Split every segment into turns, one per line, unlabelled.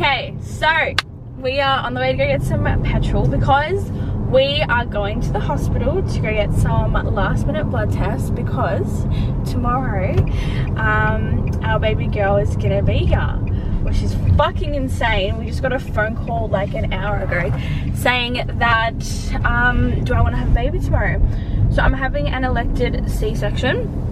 Okay, so we are on the way to go get some petrol because we are going to the hospital to go get some last minute blood tests because tomorrow our baby girl is gonna be here, which is fucking insane. We just got a phone call like an hour ago saying that do I want to have a baby tomorrow. So I'm having an elected C-section.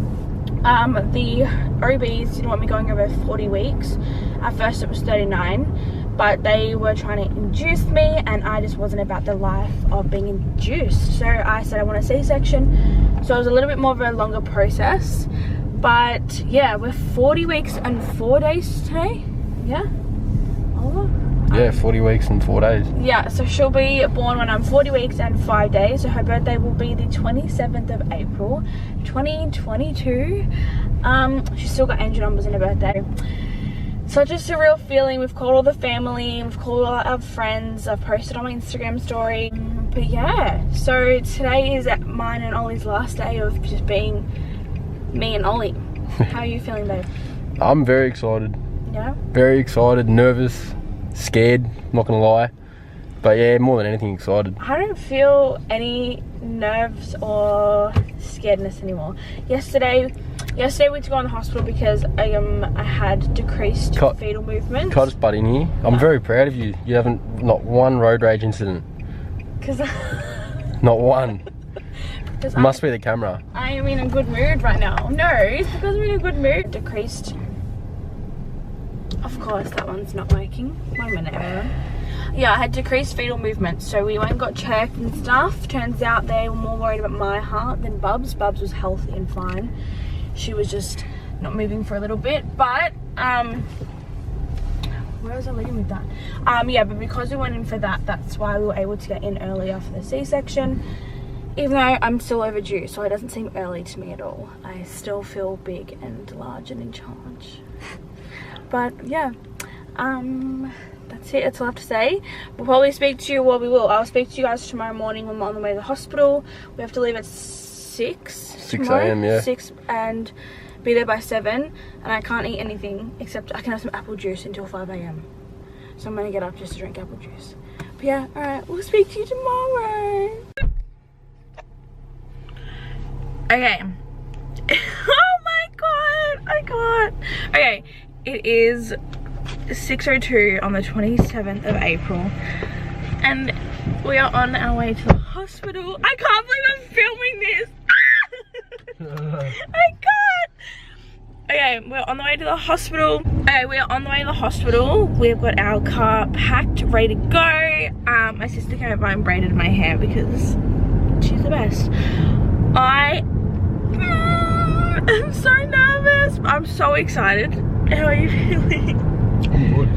The OBs didn't want me going over 40 weeks. At first it was 39, but they were trying to induce me and I just wasn't about the life of being induced. So I said I want a C-section. So it was a little bit more of a longer process. But yeah, we're 40 weeks and 4 days today. Yeah? Oliver?
Yeah, 40 weeks and 4 days.
Yeah, so she'll be born when I'm 40 weeks and 5 days. So her birthday will be the 27th of April, 2022. She's still got angel numbers in her birthday. So just a real feeling. We've called all the family, we've called all our friends, I've posted on my Instagram story. But yeah, so today is mine and Ollie's last day of just being me and Ollie. How are you feeling, babe?
I'm very excited.
Yeah?
Very excited, nervous, scared, not gonna lie. But yeah, more than anything, excited.
I don't feel any nerves or scaredness anymore. Yesterday we had to go in the hospital because I had decreased fetal movement.
Can I just butt in here? I'm very proud of you. You haven't, not one road rage incident.
Because
not one. Must be the camera.
I am in a good mood right now. No, it's because I'm in a good mood. Decreased. Of course, that one's not working. 1 minute, everyone. Yeah, I had decreased fetal movement, so we went and got checked and stuff. Turns out they were more worried about my heart than Bubs. Bubs was healthy and fine. She was just not moving for a little bit, but where was I leading with that? Yeah, but because we went in for that, that's why we were able to get in earlier for the C-section. Even though I'm still overdue, so it doesn't seem early to me at all. I still feel big and large and in charge. But yeah, that's it. That's all I have to say. We'll probably speak to you, well, we will. I'll speak to you guys tomorrow morning when we're on the way to the hospital. We have to leave at 6
a.m, yeah.
6 and be there by 7. And I can't eat anything except I can have some apple juice until 5 a.m. So I'm gonna get up just to drink apple juice. But yeah, alright, we'll speak to you tomorrow. Okay. Oh my god, I can't. Okay, it is 6:02 on the 27th of April and we are on our way to the hospital. I can't believe I'm filming this. I can't. Okay, we're on the way to the hospital. Okay, we are on the way to the hospital. We've got our car packed, ready to go. My sister came over and braided my hair because she's the best. I'm so nervous. I'm so excited. How are you feeling?
I'm good.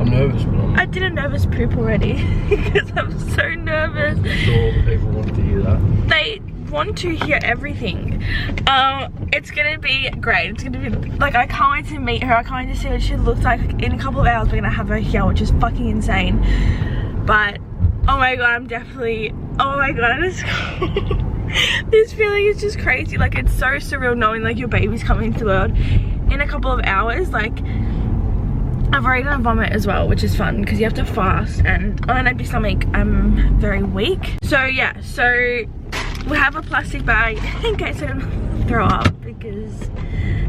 I'm nervous, but
I did a nervous poop already because I'm so nervous.
I'm sure all the people wanted to hear that.
They want to hear everything. It's gonna be great. It's gonna be like, I can't wait to meet her. I can't wait to see what she looks like. In a couple of hours we're gonna have her here, which is fucking insane. But oh my god, I'm definitely, oh my god, I just this feeling is just crazy. Like, it's so surreal knowing like your baby's coming into the world in a couple of hours. Like, I've already done vomit as well, which is fun because you have to fast, and on an empty stomach I'm very weak. So yeah, so we have a plastic bag in case I don't throw up because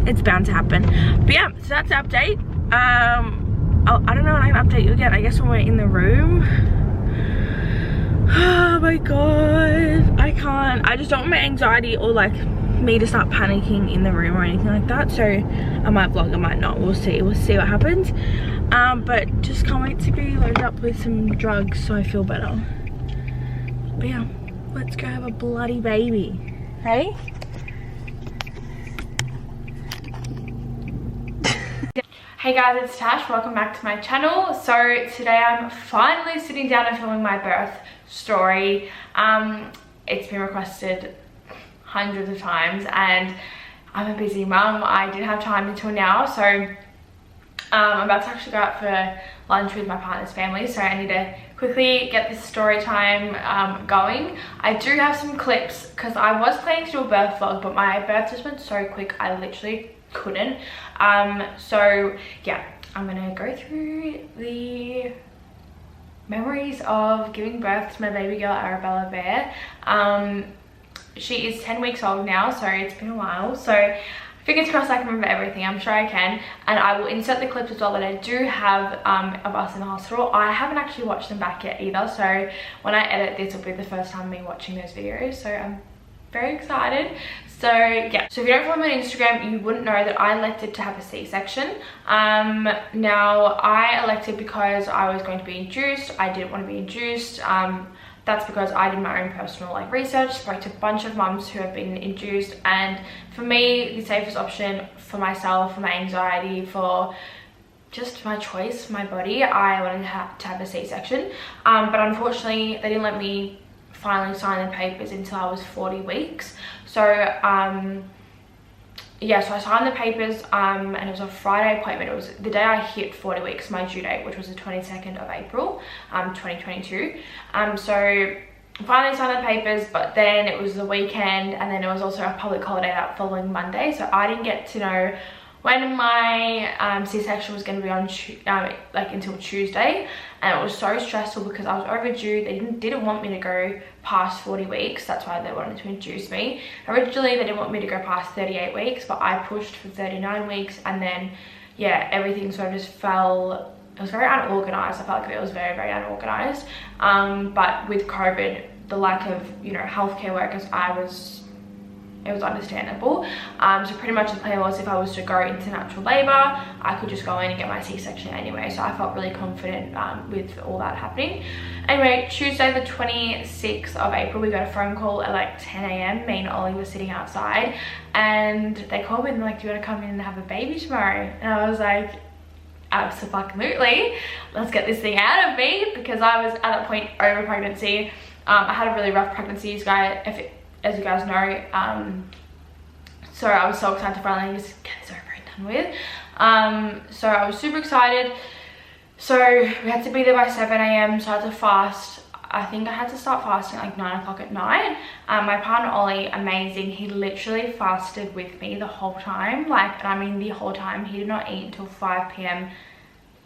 it's bound to happen. But yeah, so that's the update. I don't know when I can update you again. I guess when we're in the room. Oh my god, I can't. I just don't want my anxiety or like me to start panicking in the room or anything like that. So I might vlog, I might not. We'll see what happens. But just can't wait to be loaded up with some drugs so I feel better. But yeah, let's go have a bloody baby. Hey? Hey guys, it's Tash. Welcome back to my channel. So today I'm finally sitting down and filming my birth story. It's been requested hundreds of times and I'm a busy mum. I didn't have time until now, so I'm about to actually go out for lunch with my partner's family, so I need to quickly get this story time going. I do have some clips because I was planning to do a birth vlog, but my birth just went so quick I literally couldn't. So yeah, I'm gonna go through the memories of giving birth to my baby girl Arabella Bear. She is 10 weeks old now, so it's been a while, so fingers crossed I can remember everything. I'm sure I can, and I will insert the clips as well that I do have of us in the hospital. I haven't actually watched them back yet either, so when I edit this will be the first time me watching those videos, so I'm very excited. So yeah, so if you don't follow me on Instagram, you wouldn't know that I elected to have a C-section. Now I elected because I was going to be induced. I didn't want to be induced. That's because I did my own personal research, spoke to a bunch of mums who have been induced, and for me the safest option for myself, for my anxiety, for just my choice, my body, I wanted to have a C-section. But unfortunately they didn't let me finally sign the papers until I was 40 weeks. So yeah, so I signed the papers and it was a Friday appointment. It was the day I hit 40 weeks, my due date, which was the 22nd of April 2022. So I finally signed the papers, but then it was the weekend, and then it was also a public holiday that following Monday, so I didn't get to know when my C-section was going to be on until Tuesday, and it was so stressful because I was overdue. They didn't want me to go past 40 weeks. That's why they wanted to induce me. Originally they didn't want me to go past 38 weeks, but I pushed for 39 weeks, and then yeah, everything sort of just fell. It was very unorganized. I felt like it was very, very unorganized. But with COVID, the lack of healthcare workers, it was understandable. So pretty much the plan was if I was to go into natural labor, I could just go in and get my C-section anyway. So I felt really confident with all that happening. Anyway, Tuesday the 26th of April, we got a phone call at like 10 a.m. Me and Ollie were sitting outside, and they called me and they're like, do you want to come in and have a baby tomorrow? And I was like, absolutely, let's get this thing out of me, because I was at that point over pregnancy. I had a really rough pregnancy, as you guys know, so I was so excited to finally just get this over and done with. So I was super excited. So we had to be there by 7 a.m. so I had to fast. I think I had to start fasting like 9 o'clock at night. My partner Ollie, amazing, he literally fasted with me the whole time, and I mean the whole time. He did not eat until 5 p.m.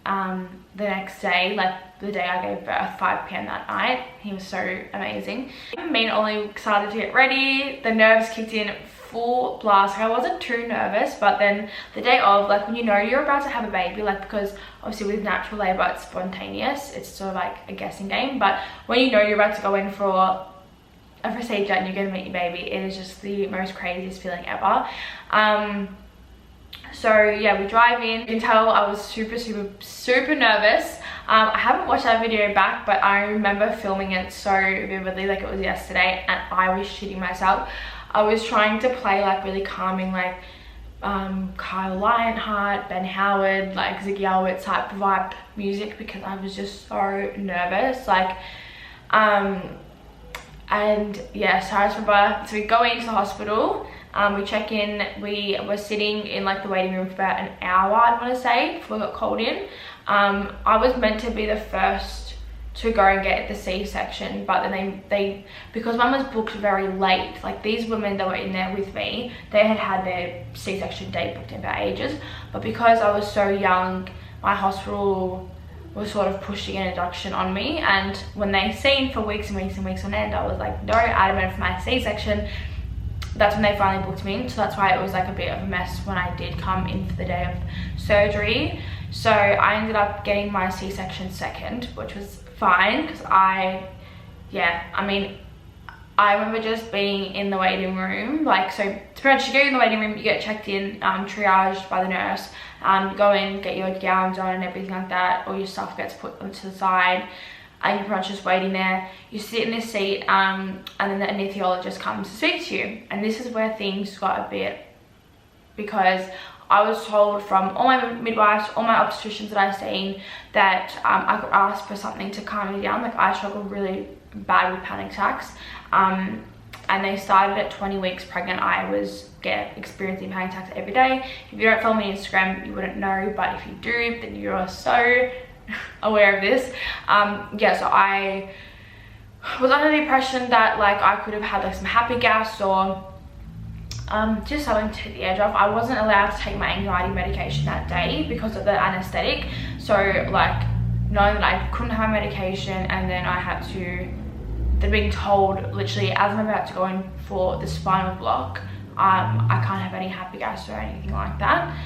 The next day, like the day I gave birth, 5 p.m. that night. He was so amazing. Me and Ollie started to get ready. The nerves kicked in full blast. I wasn't too nervous, but then the day of, like when you know you're about to have a baby, because obviously with natural labor it's spontaneous, it's sort of like a guessing game, but when you know you're about to go in for a procedure and you're going to meet your baby, it is just the most craziest feeling ever. So yeah, we drive in. You can tell I was super nervous. I haven't watched that video back, but I remember filming it so vividly, like it was yesterday, and I was shitting myself. I was trying to play like really calming, like Kyle Lionheart, Ben Howard, like Ziggy Albert type vibe music, because I was just so nervous. And yeah, so I just remember, so we go into the hospital. We check in, we were sitting in like the waiting room for about an hour, I want to say, before we got called in. I was meant to be the first to go and get the C-section, but then they because mum was booked very late, like these women that were in there with me, they had their C-section date booked in for ages, but because I was so young, my hospital was sort of pushing an induction on me, and when they seen for weeks and weeks and weeks on end, I was like no adamant for my C-section. That's when they finally booked me in, so that's why it was like a bit of a mess when I did come in for the day of surgery. So I ended up getting my C-section second, which was fine, because I remember just being in the waiting room, so pretty much you go in the waiting room, you get checked in, triaged by the nurse, you go in, get your gowns on and everything like that, all your stuff gets put onto the side, and you're pretty much just waiting there. You sit in this seat, and then the anesthesiologist comes to speak to you. And this is where things got a bit, because I was told from all my midwives, all my obstetricians that I've seen, that I could ask for something to calm me down. Like I struggle really bad with panic attacks, and they started at 20 weeks pregnant. I was experiencing panic attacks every day. If you don't follow me on Instagram, you wouldn't know, but if you do, then you are so aware of this. Yeah, so I was under the impression that I could have had some happy gas, or just something to take the edge off. I wasn't allowed to take my anxiety medication that day because of the anesthetic. So like knowing that I couldn't have medication, and then I had to, they're being told literally as I'm about to go in for the spinal block, I can't have any happy gas or anything like that.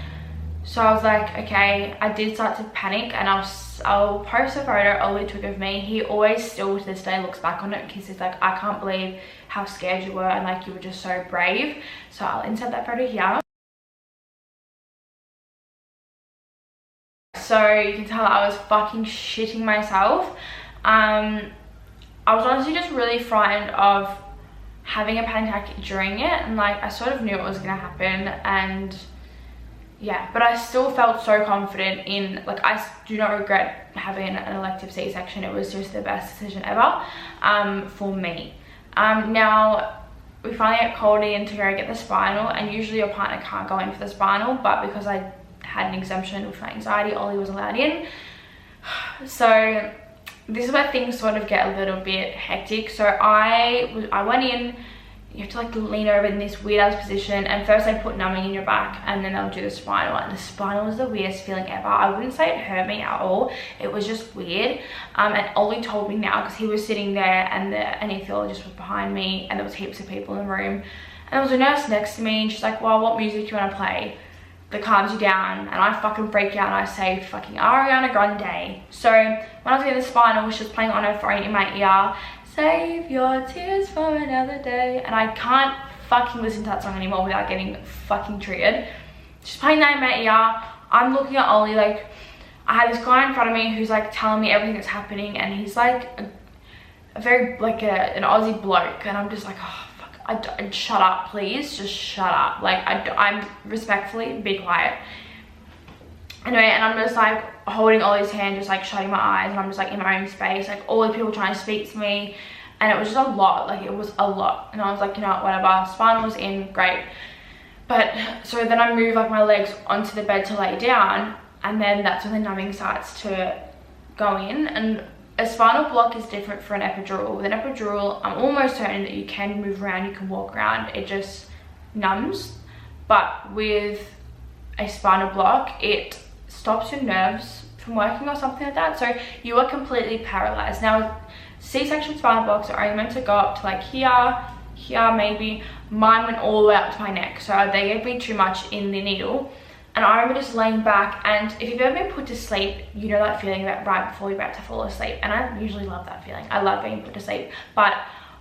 So I was like, okay, I did start to panic, and I'll post a photo Ollie took of me. He always still to this day looks back on it because he's like, I can't believe how scared you were and like you were just so brave. So I'll insert that photo here. So you can tell I was fucking shitting myself. I was honestly just really frightened of having a panic attack during it, and like I sort of knew it was gonna happen, and yeah, but I still felt so confident in, like, I do not regret having an elective C-section. It was just the best decision ever for me. Now we finally get called in to go get the spinal, and usually your partner can't go in for the spinal, but because I had an exemption with my anxiety, Ollie was allowed in. So this is where things sort of get a little bit hectic. So I went in. You have to like lean over in this weird ass position, and first they put numbing in your back, and then they'll do the spinal, and the spinal was the weirdest feeling ever. I wouldn't say it hurt me at all, it was just weird. And Ollie told me now, because he was sitting there and the anesthesiologist was behind me, and there was heaps of people in the room, and there was a nurse next to me, and she's like, well, what music do you want to play that calms you down? And I fucking freak out, and I say fucking Ariana Grande. So when I was getting the spinal, she was playing on her phone in my ear, save your tears for another day, and I can't fucking listen to that song anymore without getting fucking triggered. She's playing that in my ear. I'm looking at Ollie, like, I had this guy in front of me who's like telling me everything that's happening, and he's like a very like an Aussie bloke, and I'm just like, oh fuck, shut up please, just shut up. Like I'm respectfully, be quiet. Anyway, and I'm just like holding Ollie's hand, just like shutting my eyes, and I'm just like in my own space, like all the people trying to speak to me, and it was just a lot, like it was a lot. And I was like, you know what, whatever, spinal was in, great. But so then I move like my legs onto the bed to lay down, and then that's when the numbing starts to go in. And a spinal block is different for an epidural. With an epidural, I'm almost certain that you can move around, you can walk around, it just numbs. But with a spinal block, it stops your nerves from working or something like that, so you are completely paralyzed. Now C-section spinal blocks are only meant to go up to like here maybe. Mine went all the way up to my neck, so they gave me too much in the needle. And I remember just laying back, and if you've ever been put to sleep, you know that feeling that right before you're about to fall asleep, and I usually love that feeling. I love being put to sleep, but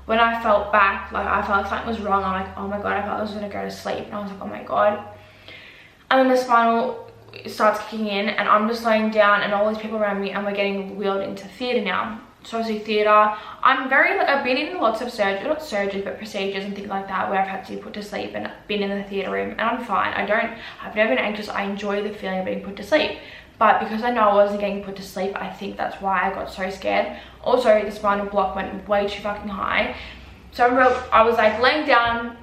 when I felt back, like I felt like something was wrong. I'm like, oh my god, I felt I was gonna go to sleep, and I was like, oh my god. And then the spinal starts kicking in, and I'm just laying down, and all these people around me, and we're getting wheeled into theatre now. So obviously theatre, I'm very, like, I've been in lots of surgery, not surgeries, but procedures and things like that where I've had to be put to sleep and been in the theatre room, and I'm fine. I've never been anxious. I enjoy the feeling of being put to sleep. But because I know I wasn't getting put to sleep, I think that's why I got so scared. Also, the spinal block went way too fucking high. So I was like laying down,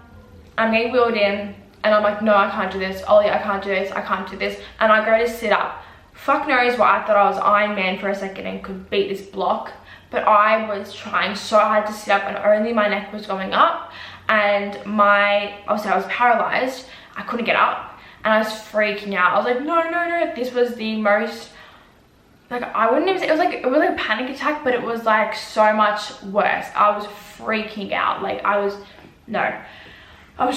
I'm getting wheeled in, and I'm like, no, I can't do this. Ollie, I can't do this, I can't do this. And I go to sit up. Fuck knows why I thought I was Iron Man for a second and could beat this block. But I was trying so hard to sit up, and only my neck was going up. And obviously I was paralyzed. I couldn't get up, and I was freaking out. I was like, no, no, no. This was the most, like, I wouldn't even say, it was like a panic attack, but it was like so much worse. I was freaking out. Like I was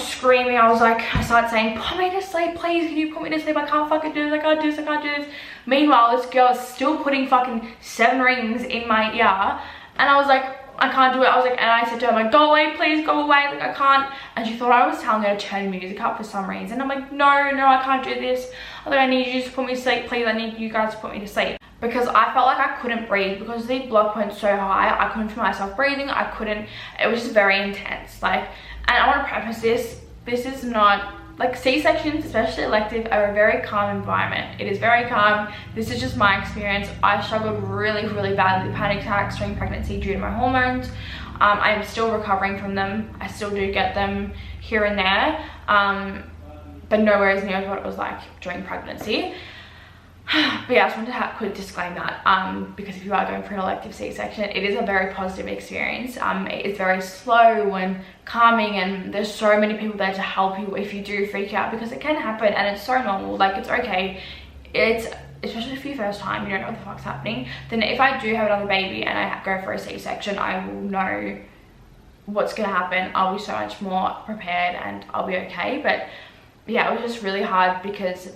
screaming. I was like, I started saying, put me to sleep, please, can you put me to sleep? I can't fucking do this, I can't do this, I can't do this. Meanwhile, this girl is still putting fucking 7 rings in my ear, and I was like, I can't do it. I was like, and I said to her, I'm like, go away, please, go away, like I can't. And she thought I was telling her to turn music up for some reason. I'm like, no, I can't do this. I was like, I need you to put me to sleep, please, I need you guys to put me to sleep. Because I felt like I couldn't breathe, because the block went so high, I couldn't feel myself breathing, it was just very intense. Like, and I want to preface this is not, like, C-sections, especially elective, are a very calm environment. It is very calm. This is just my experience. I struggled really, really badly with panic attacks during pregnancy due to my hormones. I am still recovering from them. I still do get them here and there, but nowhere as near as what it was like during pregnancy. But yeah, I just wanted to quick disclaim that because if you are going for an elective C-section, it is a very positive experience. It's very slow and calming, and there's so many people there to help you if you do freak out, because it can happen and it's so normal. Like, it's okay. It's especially if you first time, you don't know what the fuck's happening. Then if I do have another baby and I go for a C-section, I will know what's gonna happen. I'll be so much more prepared and I'll be okay. But yeah, it was just really hard because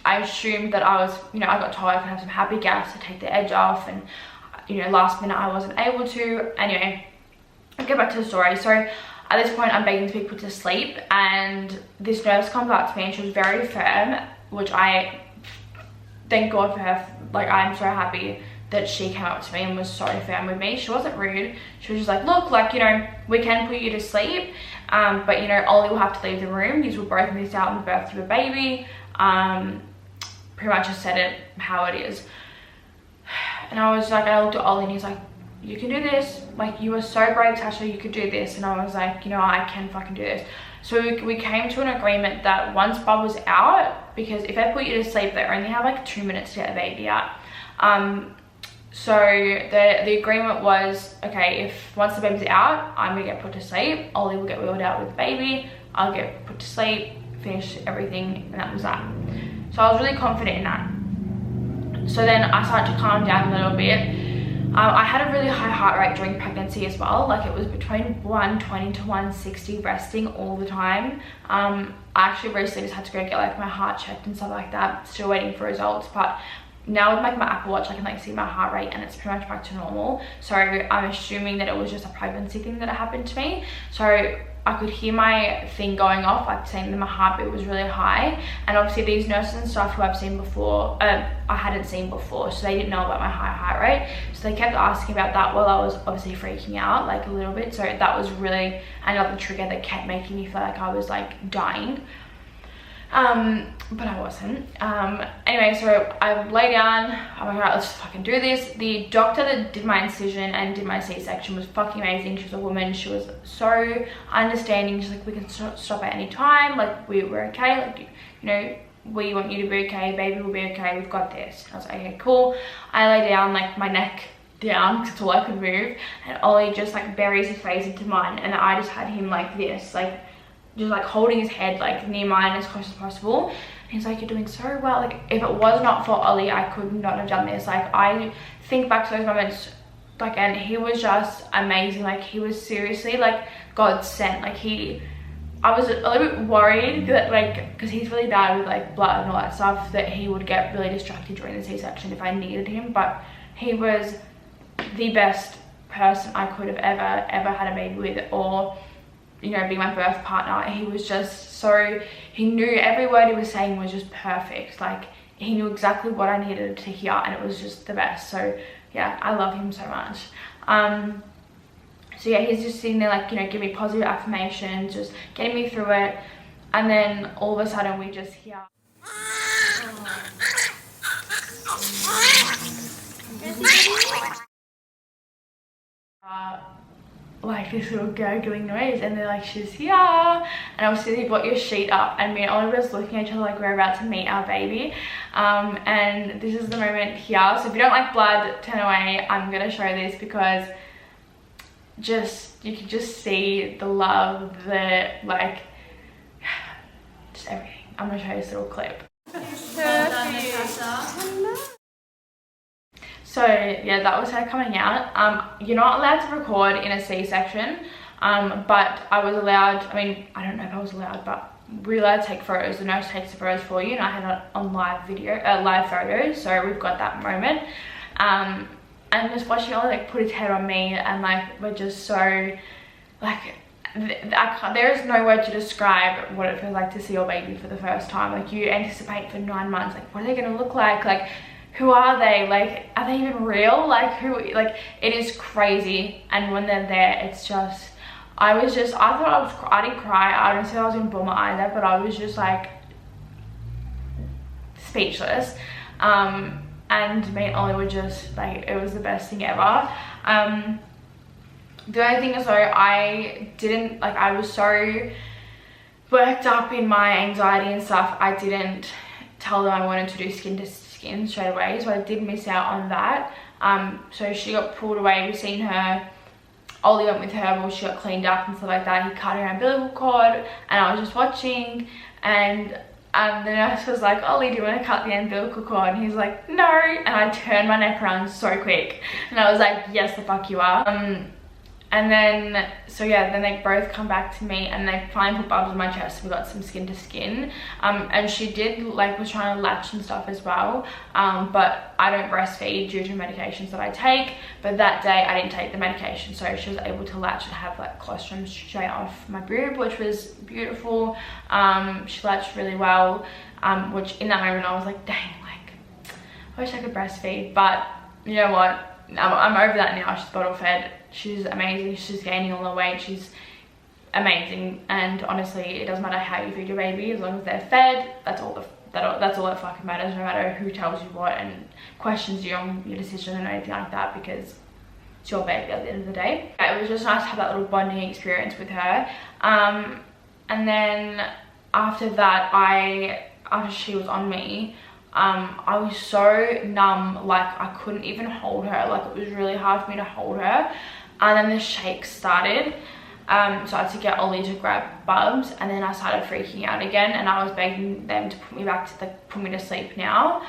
I assumed that I was, you know, I got told I could have some happy gas to take the edge off, and you know, last minute I wasn't able to. Anyway, I'll get back to the story. So at this point I'm begging to be put to sleep, and this nurse comes up to me and she was very firm, which I thank God for her. Like, I'm so happy that she came up to me and was so firm with me. She wasn't rude. She was just like, look, like, you know, we can put you to sleep, but you know, Ollie will have to leave the room. You will both miss out on the birth of a baby. Pretty much just said it how it is. And I was like, I looked at Ollie and he's like, you can do this. Like, you are so brave, Tasha, you could do this. And I was like, you know, I can fucking do this. So we came to an agreement that once Bob was out, because if they put you to sleep, they only have like 2 minutes to get a baby out. So the agreement was, okay, if once the baby's out, I'm gonna get put to sleep. Ollie will get wheeled out with the baby. I'll get put to sleep, finish everything, and that was that. So I was really confident in that. So then I started to calm down a little bit. I had a really high heart rate during pregnancy as well. Like, it was between 120 to 160 resting all the time. I actually recently just had to go get like my heart checked and stuff like that. Still waiting for results, but now with like my Apple Watch I can like see my heart rate and it's pretty much back to normal. So I'm assuming that it was just a pregnancy thing that happened to me. So I could hear my thing going off, like saying that my heartbeat was really high. And obviously these nurses and stuff who I've seen before, I hadn't seen before, so they didn't know about my high heart rate. So they kept asking about that while I was obviously freaking out like a little bit. So that was really another trigger that kept making me feel like I was like dying. But I wasn't. Anyway, so I lay down. I'm like, alright, let's fucking do this. The doctor that did my incision and did my C-section was fucking amazing. She was a woman. She was so understanding. She's like, we can stop at any time. Like, we're okay. Like, you know, we want you to be okay. Baby will be okay. We've got this. I was like, okay, cool. I lay down, like my neck down, because it's all I could move. And Ollie just like buries his face into mine. And I just had him like this, like just like holding his head like near mine as close as possible. And he's like, you're doing so well. Like, if it was not for Ollie, I could not have done this. Like, I think back to those moments, like, and he was just amazing. Like, he was seriously like God sent. Like, I was a little bit worried that, like, because he's really bad with like blood and all that stuff, that he would get really distracted during the C-section if I needed him. But he was the best person I could have ever had a baby with, or, you know, be my birth partner. He was just so, he knew every word he was saying was just perfect. Like, he knew exactly what I needed to hear, and it was just the best. So yeah, I love him so much. So yeah, he's just sitting there like, you know, giving me positive affirmations, just getting me through it. And then all of a sudden we just hear like this little gurgling noise, and they're like, she's here. And obviously they brought your sheet up, and me and Oliver was looking at each other like we're about to meet our baby. And this is the moment here. So if you don't like blood, turn away. I'm gonna show this because just, you can just see the love, the like, just everything. I'm gonna show you this little clip. So yeah, that was her coming out. You're not allowed to record in a C-section, but I was allowed, I mean, I don't know if I was allowed, but we're allowed to take photos. The nurse takes the photos for you, and I had it on live video, live photos, so we've got that moment. And just watching Ollie like put his head on me, and like, we're just so, like, there is no word to describe what it feels like to see your baby for the first time. Like, you anticipate for 9 months, like, what are they gonna look like, who are they, like, are they even real, like, who, like, it is crazy. And when they're there, it's just, I thought I didn't cry, I didn't say I was gonna bawl my eyes out, but I was just like speechless. And me and Ollie were just like, it was the best thing ever. The only thing is though, I didn't, like, I was so worked up in my anxiety and stuff, I didn't tell them I wanted to do skin to skin straight away, so I did miss out on that. So she got pulled away. We've seen her, Ollie went with her, well, she got cleaned up and stuff like that. He cut her umbilical cord, and I was just watching, and the nurse was like, Ollie, do you want to cut the umbilical cord? And he's like, no. And I turned my neck around so quick, and I was like, yes, the fuck you are. And then, so yeah, then they both come back to me, and they finally put bubbles on my chest. We got some skin to skin. And she did, like, was trying to latch and stuff as well. But I don't breastfeed due to medications that I take. But that day I didn't take the medication, so she was able to latch and have like colostrum straight off my boob, which was beautiful. She latched really well, which in that moment I was like, dang, like, I wish I could breastfeed. But you know what? I'm over that now. She's bottle fed. She's amazing. She's gaining all the weight. She's amazing. And honestly, it doesn't matter how you feed your baby, as long as they're fed. That's all that fucking matters. No matter who tells you what and questions you on your decision and anything like that, because it's your baby at the end of the day. It was just nice to have that little bonding experience with her. And then after that, after she was on me, I was so numb, like I couldn't even hold her. Like, it was really hard for me to hold her. And then the shakes started, so I had to get Ollie to grab Bubs, and then I started freaking out again, and I was begging them to put me to sleep now.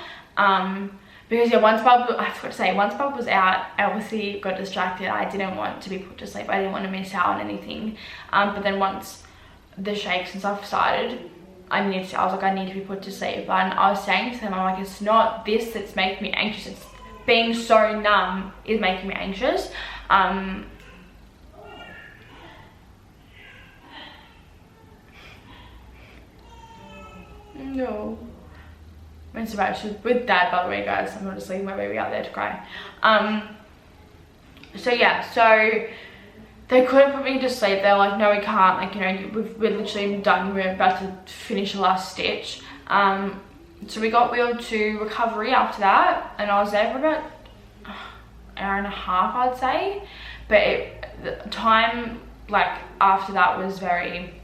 Because yeah, once Bub was out, I obviously got distracted. I didn't want to be put to sleep. I didn't want to miss out on anything. But then once the shakes and stuff started, I was like, I need to be put to sleep. And I was saying to them, I'm like, it's not this that's making me anxious. It's being so numb is making me anxious. No. It's about, she's with Dad, by the way, guys. I'm not just leaving my baby out there to cry. So yeah, so they couldn't put me to sleep. They were like, no, we can't. Like, you know, we're literally done. We're about to finish the last stitch. So we got wheeled to recovery after that, and I was there for about an hour and a half, I'd say. But the time, like, after that was very,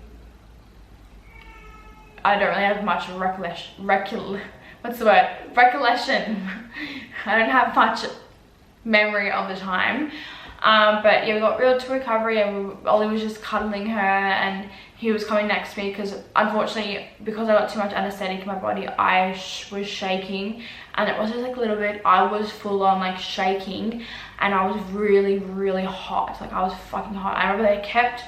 I don't really have much recollection. I don't have much memory of the time. But yeah, we got wheeled to recovery, and Ollie was just cuddling her, and he was coming next to me because unfortunately, because I got too much anesthetic in my body, I was shaking, and it wasn't like a little bit, I was full on like shaking, and I was really, really hot. Like, I was fucking hot. I remember they kept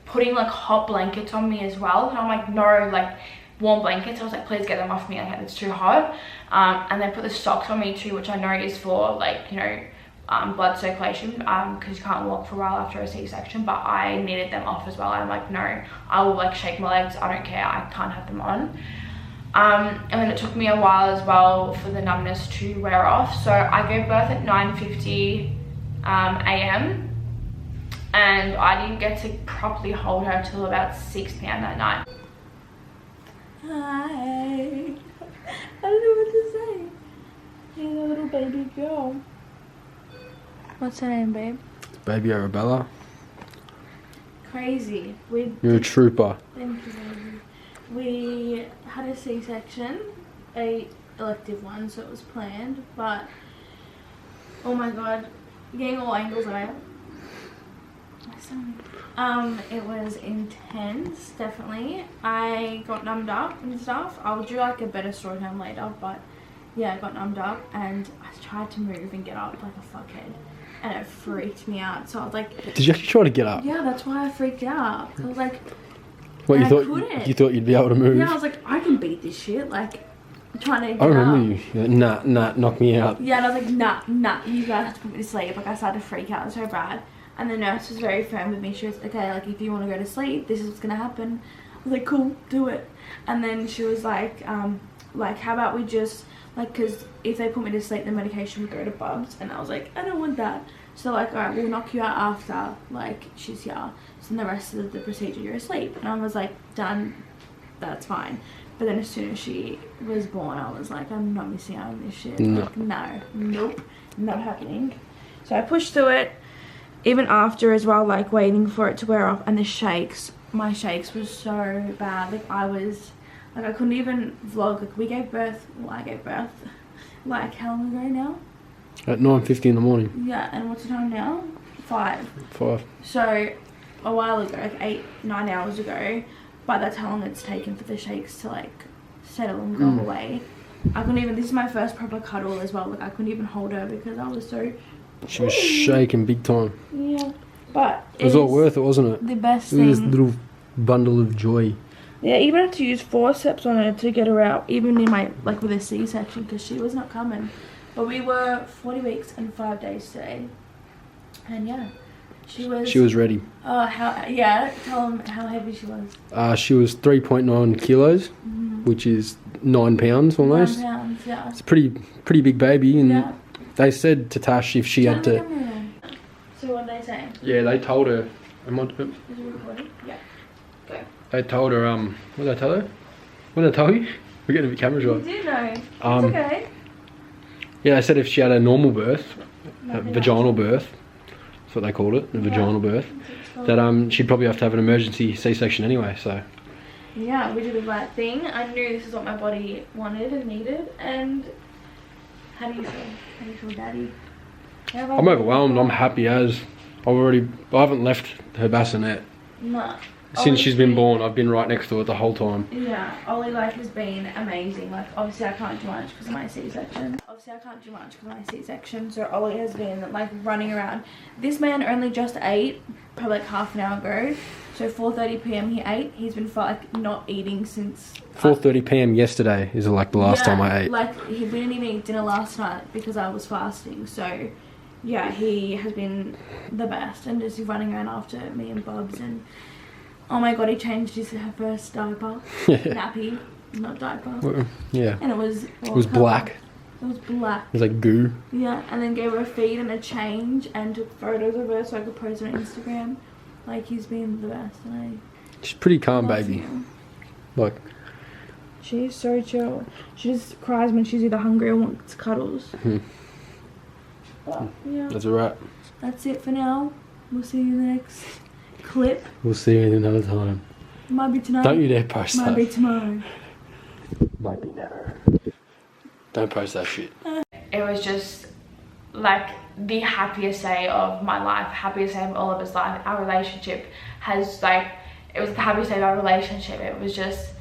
putting like hot blankets on me as well, and I'm like, no, like warm blankets. I was like, please get them off me, like it's too hot. And they put the socks on me too, which I know is for, like, you know, blood circulation, because you can't walk for a while after a C-section, but I needed them off as well. I'm like, no, I will like shake my legs, I don't care, I can't have them on. And then it took me a while as well for the numbness to wear off. So I gave birth at 9:50 a.m. and I didn't get to properly hold her till about 6 p.m. that night. Hi. I don't know what to say. You're the little baby girl. What's her name, babe?
It's baby Arabella.
Crazy.
You're a trooper.
Thank you, baby. We had a C-section, a elective one, so it was planned, but oh my god, getting all angles on it. It was intense, definitely. I got numbed up and stuff. I'll do like a better story time later, but yeah, I got numbed up and I tried to move and get up like a fuckhead, and it freaked me out. So I was like,
did you actually try to get up?
Yeah, that's why I freaked out. I was like,
what, you thought you'd be able to move?
Yeah, I was like, I can beat this shit. Like, trying to get
I remember
up.
you. Nah, knock me out.
Yeah, and I was like, nah, you guys have to put me to sleep. Like, I started to freak out so bad. And the nurse was very firm with me. She was, okay, like, if you want to go to sleep, this is what's going to happen. I was like, cool, do it. And then she was like, how about we just, like, because if they put me to sleep, the medication would go to Bubs. And I was like, I don't want that. So, like, alright, we'll knock you out after, like, she's here. So, in the rest of the procedure, you're asleep. And I was like, done, that's fine. But then as soon as she was born, I was like, I'm not missing out on this shit.
No.
Like, no, nope, not happening. So, I pushed through it. Even after as well, like waiting for it to wear off, and the shakes, my shakes was so bad. Like, I was, like, I couldn't even vlog. Like, we gave birth, well, I gave birth like how long ago now?
At 9:50 in the morning.
Yeah, and what's the time now? 5.
5.
So a while ago, like 8-9 hours ago, but that's how long it's taken for the shakes to like settle and go away. I couldn't even, this is my first proper cuddle as well, like I couldn't even hold her because I was so...
She was shaking big time.
Yeah, but
it was all worth it, wasn't it?
The best
It was
thing.
this little bundle of joy.
Yeah, even had to use forceps on her to get her out, even in my, like with a C-section, because she was not coming. But we were 40 weeks and 5 days today. And yeah, she was
ready.
Oh, tell them how heavy she was.
She was 3.9 kilos, which is 9 pounds almost.
9 pounds, yeah.
It's a pretty big baby, and they said to Tash if she had to...
So what did they say?
Yeah, they told her...
Is it recording? Yeah. Go.
They told her, what did they tell her? What did they tell you? We're getting a bit camera shy.
You did know. It's okay.
Yeah, they said if she had a normal birth, a vaginal birth, that's what they called it, a vaginal birth, that she'd probably have to have an emergency C-section anyway, so...
Yeah, we did the right thing. I knew this is what my body wanted and needed, and... How do you feel? How do you feel, Daddy?
I'm overwhelmed, I'm happy as... I haven't left her bassinet.
No.
Since she's been born, I've been right next to it the whole time.
Yeah, Ollie like has been amazing. Like obviously I can't do much because of my C-section. So Ollie has been like running around. This man only just ate probably like half an hour ago. So 4:30 p.m. he ate. He's been like not eating since
4:30 p.m. yesterday is like the last time I ate.
Like we didn't even eat dinner last night because I was fasting. So yeah, he has been the best and just running around after me and Bubs. And oh my god, he changed his first diaper. Nappy, not diaper.
Yeah.
And it was
black.
It was black.
It was like goo.
Yeah, and then gave her a feed and a change and took photos of her so I could post on Instagram. Like he's been the best, and
she's pretty calm, baby.
Him.
Like
she's so chill. She just cries when she's either hungry or wants cuddles. But yeah,
that's a wrap.
That's it for now. We'll see you in the next clip.
We'll see you another time.
Might be tonight.
Don't you dare post that.
Might be tomorrow.
Might be never. Don't post that shit.
It was just like the happiest day of my life, happiest day of all of his life. Our relationship has it was the happiest day of our relationship. It was just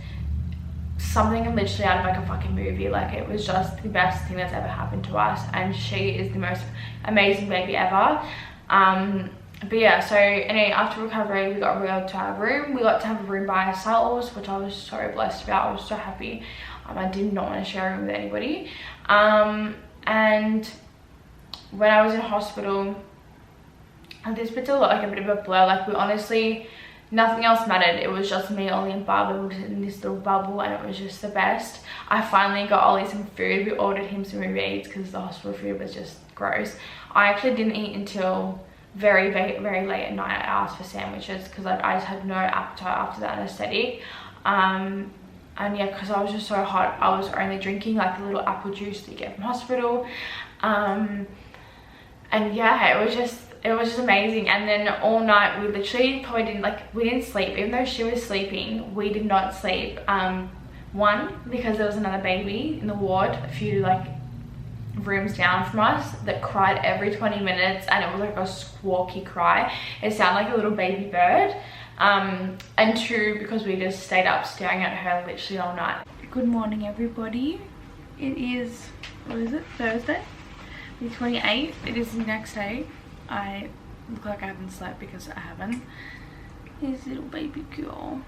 something literally out of like a fucking movie. Like it was just the best thing that's ever happened to us, and she is the most amazing baby ever. But yeah, so anyway, after recovery we got wheeled to our room. We got to have a room by ourselves, which I was so blessed about. I was so happy. I did not want to share a room with anybody. And when I was in hospital, and this bit's like a bit of a blur. Like we honestly, nothing else mattered. It was just me, Ollie and Barb. We were in this little bubble and it was just the best. I finally got Ollie some food. We ordered him some Uber Eats because the hospital food was just gross. I actually didn't eat until very late at night. I asked for sandwiches because like I just had no appetite after the anesthetic. And yeah, because I was just so hot, I was only drinking like the little apple juice that you get from hospital. And yeah, it was just amazing. And then all night we literally probably didn't sleep. Even though she was sleeping, we did not sleep. One, because there was another baby in the ward a few like rooms down from us that cried every 20 minutes, and it was like a squawky cry. It sounded like a little baby bird. And two, because we just stayed up staring at her literally all night. Good morning, everybody. It is, what is it, Thursday? The 28th. It is the next day. I look like I haven't slept because I haven't. Here's little baby girl.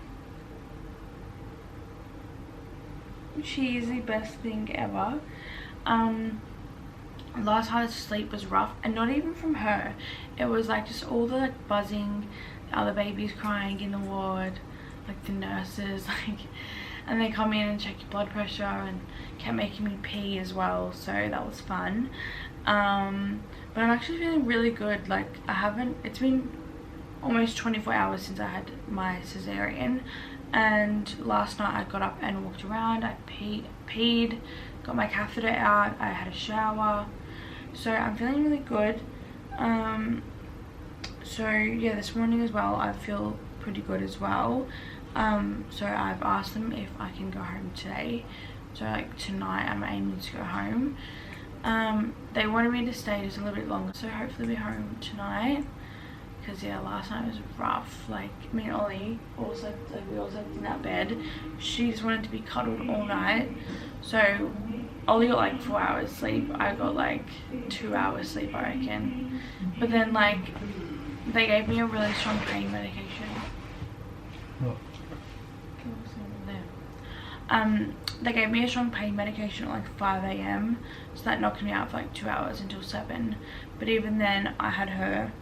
She is the best thing ever. Last night's sleep was rough, and not even from her. It was like just all the like buzzing, the other babies crying in the ward, like the nurses, and they come in and check your blood pressure and kept making me pee as well, so that was fun. But I'm actually feeling really good. Like it's been almost 24 hours since I had my Caesarean, and last night I got up and walked around. I peed, got my catheter out, I had a shower, so I'm feeling really good. So yeah, this morning as well I feel pretty good as well. So I've asked them if I can go home today, So like tonight I'm aiming to go home. They wanted me to stay just a little bit longer, so hopefully we'll be home tonight. Because yeah, last night was rough. Like me and Ollie all slept, like we all slept in that bed. She just wanted to be cuddled all night. So Ollie got like 4 hours sleep. I got like 2 hours sleep, I reckon. But then like they gave me a really strong pain medication.
What?
They gave me a strong pain medication at like 5 AM. So that knocked me out for like 2 hours until 7. But even then I had her.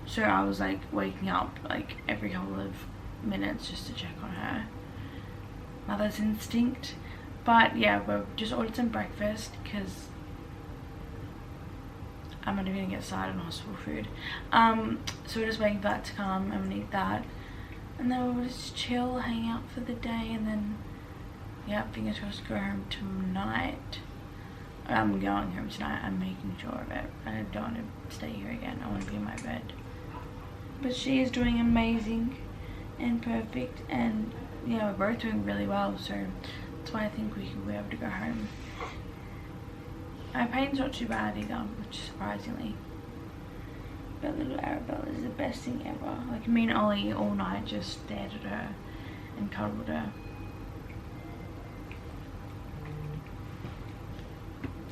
So I was like waking up like every couple of minutes just to check on her. Mother's instinct. But yeah, we just ordered some breakfast because I'm not even gonna get started on hospital food. So we're just waiting for that to come and we'll eat that. And then we'll just chill, hang out for the day, and then yeah, fingers crossed go home tonight. I'm going home tonight, I'm making sure of it. I don't want to stay here again, I want to be in my bed. But she is doing amazing and perfect, and yeah, we're both doing really well, so that's why I think we can be able to go home. Our pain's not too bad either, which is surprisingly. But little Arabella is the best thing ever. Like me and Ollie all night just stared at her and cuddled her.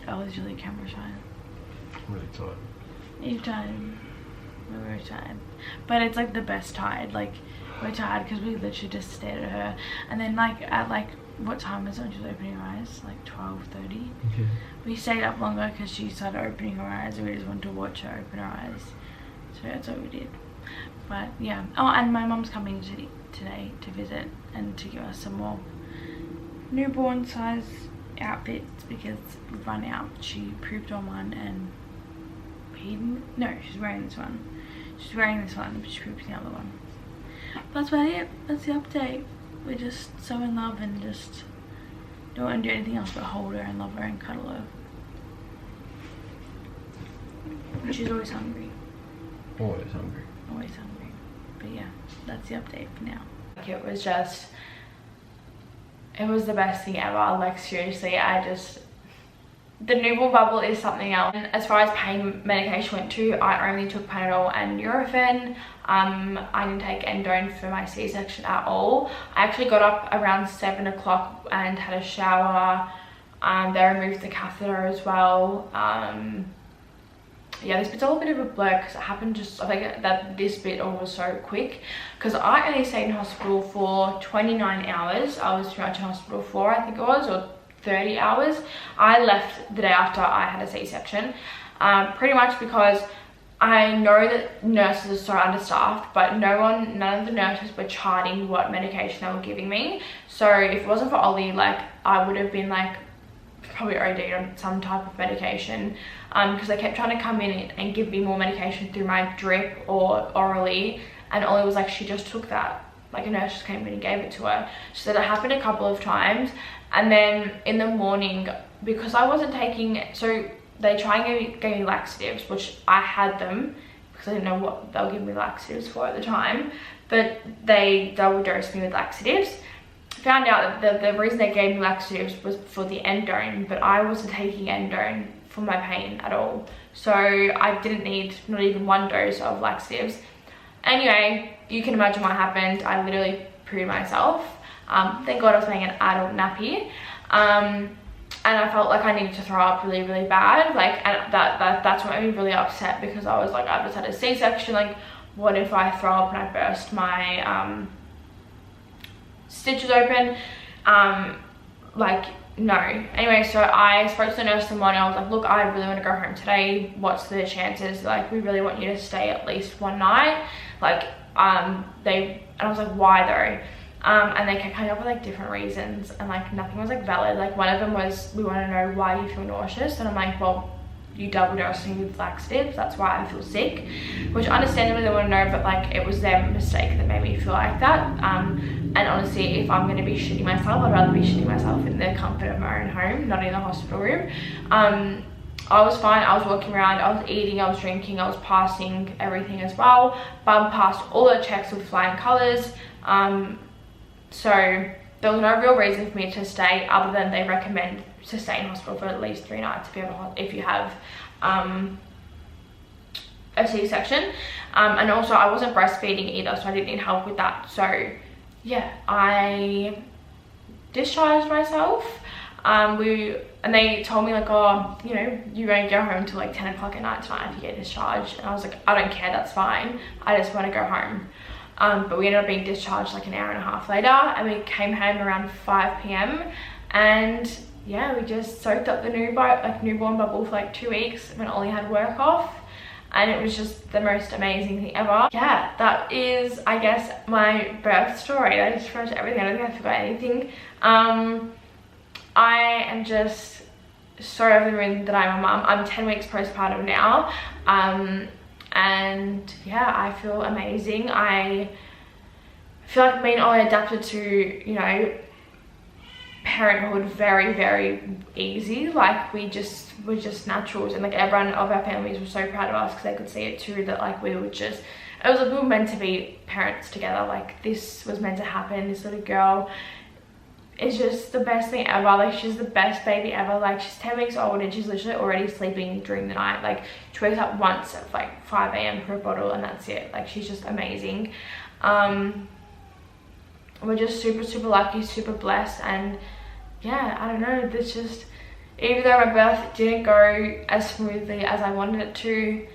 Ollie's really camera shy.
I'm really tired.
You're tired. We're very tired, but it's like the best tired. Like we're tired because we literally just stared at her, and then like at like what time was it when she was opening her eyes? Like 12:30.
Okay.
We stayed up longer because she started opening her eyes, and we just wanted to watch her open her eyes. So that's what we did. But yeah. Oh, and my mom's coming today to visit and to give us some more newborn size outfits because we've run out. She pooped on one and peed. No, she's wearing this one. She's wearing this one, but she pooped in the other one. But that's about it. That's the update. We're just so in love and just don't want to do anything else but hold her and love her and cuddle her. She's always hungry.
Always hungry.
Always hungry. But yeah, that's the update for now. It was just, it was the best thing ever. Like seriously, the newborn bubble is something else. And as far as pain medication went too, I only took Panadol and Nurofen. I didn't take endone for my C-section at all. I actually got up around 7 o'clock and had a shower. They removed the catheter as well. Yeah, this bit's all a bit of a blur because it happened just, I think that this bit all was so quick because I only stayed in hospital for 29 hours. I was pretty much in hospital for, I think it was, or 30 hours. I left the day after I had a C-section, pretty much because I know that nurses are so understaffed, but none of the nurses were charting what medication they were giving me. So if it wasn't for Ollie, like I would have been like probably OD'd on some type of medication, because they kept trying to come in and give me more medication through my drip or orally, and Ollie was like, she just took that. Like a nurse just came in and gave it to her. So that happened a couple of times. And then in the morning, because I wasn't taking, so they try and give me laxatives, which I had them because I didn't know what they'll give me laxatives for at the time, but they double dosed me with laxatives. Found out that the reason they gave me laxatives was for the endone, but I wasn't taking endone for my pain at all. So I didn't need not even 1 dose of laxatives. Anyway, you can imagine what happened. I literally pooed myself. Thank God I was wearing an adult nappy. And I felt like I needed to throw up really, really bad. Like, and that's what made me really upset because I was like, I just had a C-section. Like, what if I throw up and I burst my stitches open? Like, no. Anyway, so I spoke to the nurse in the morning. I was like, look, I really want to go home today. What's the chances? Like, we really want you to stay at least 1 night. Like, and I was like, why though? And they kept coming up with like different reasons, and like nothing was like valid. Like one of them was, we want to know why you feel nauseous, and I'm like, well, you double dosed me with laxatives, that's why I feel sick. Which understandably they want to know, but like it was their mistake that made me feel like that. And honestly, if I'm going to be shitting myself, I'd rather be shitting myself in the comfort of my own home, not in the hospital room. I was fine. I was walking around, I was eating, I was drinking, I was passing everything as well. Bum passed all the checks with flying colours. So there was no real reason for me to stay other than they recommend to stay in hospital for at least 3 nights if you have a C-section. And also I wasn't breastfeeding either, so I didn't need help with that. So yeah, I discharged myself. And they told me like, oh, you know, you won't go home till like 10 o'clock at night tonight if you get discharged. And I was like, I don't care, that's fine, I just want to go home. But we ended up being discharged like an hour and a half later, and we came home around 5 p.m. and yeah, we just soaked up the newborn bubble for like 2 weeks when Ollie had work off, and it was just the most amazing thing ever. Yeah, that is, I guess, my birth story. That just pretty much everything. I don't think I forgot anything. I am just so over the moon that I'm a mum. I'm 10 weeks postpartum now, and yeah, I feel amazing. I feel like me and Ollie adapted to, you know, parenthood very, very easy. Like we're just naturals, and like everyone of our families were so proud of us because they could see it too, that like we were just, it was like we were meant to be parents together. Like this was meant to happen. This little girl is just the best thing ever. Like she's the best baby ever. Like she's 10 weeks old and she's literally already sleeping during the night. Like she wakes up once at like 5 a.m. for a bottle and that's it. Like she's just amazing. We're just super lucky, super blessed, and yeah, I don't know, there's just, even though my birth didn't go as smoothly as I wanted it to,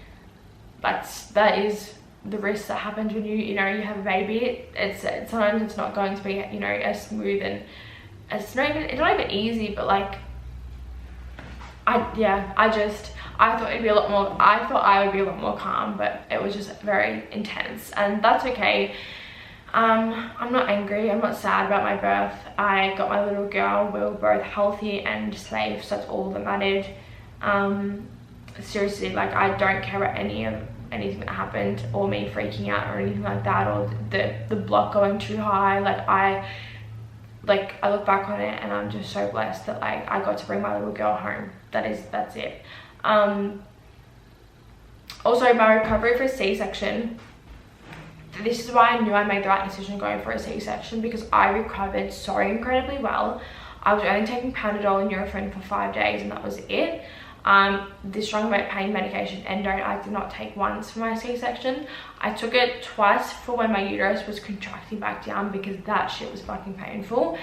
that is the risk that happens when you have a baby. It's sometimes it's not going to be, you know, as smooth, and it's not even easy, but like I thought it'd be a lot more, I thought I would be a lot more calm, but it was just very intense, and that's okay. I'm not angry, I'm not sad about my birth. I got my little girl, we were both healthy and safe, so that's all that mattered. Seriously, like I don't care about anything that happened, or me freaking out or anything like that, or the block going too high. I look back on it and I'm just so blessed that like I got to bring my little girl home. That's it. Also, my recovery for a C-section, this is why I knew I made the right decision going for a C-section, because I recovered so incredibly well. I was only taking Panadol and Nurofen for 5 days and that was it. The strong pain medication Endone I did not take once for my C-section. I took it twice for when my uterus was contracting back down, because that shit was fucking painful.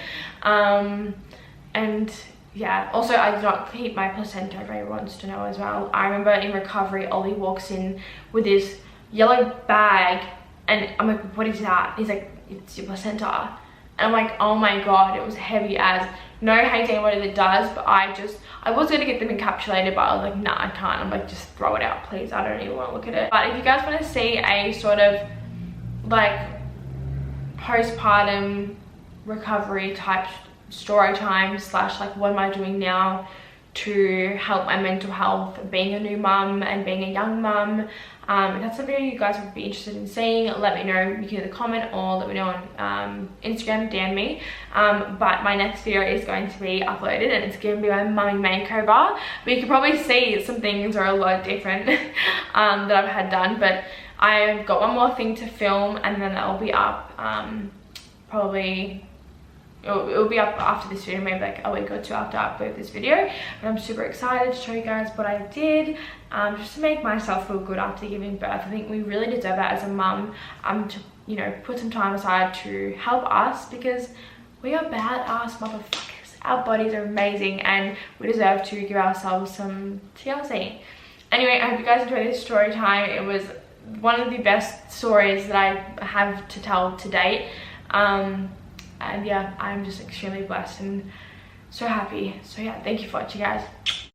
And yeah, also I did not keep my placenta, if anyone wants to know as well. I remember in recovery, Ollie walks in with this yellow bag and I'm like, what is that? He's like, it's your placenta. And I'm like, oh my god, it was heavy as. No hate anybody that does, but I was gonna get them encapsulated, but I was like, nah, I can't. I'm like, just throw it out, please. I don't even want to look at it. But if you guys want to see a sort of like postpartum recovery type story time / like what am I doing now to help my mental health, being a new mum and being a young mum, if that's a video you guys would be interested in seeing, let me know. You can either comment or let me know on Instagram, DM me. But my next video is going to be uploaded and it's going to be my mummy makeover. But you can probably see some things are a lot different that I've had done. But I've got one more thing to film and then that will be up probably. It will be up after this video, maybe like a week or two after I upload this video. But I'm super excited to show you guys what I did, just to make myself feel good after giving birth. I think we really deserve that as a mum, to, you know, put some time aside to help us, because we are badass motherfuckers. Our bodies are amazing and we deserve to give ourselves some TLC. Anyway, I hope you guys enjoyed this story time. It was one of the best stories that I have to tell to date. And yeah, I'm just extremely blessed and so happy. So yeah, thank you for watching, guys.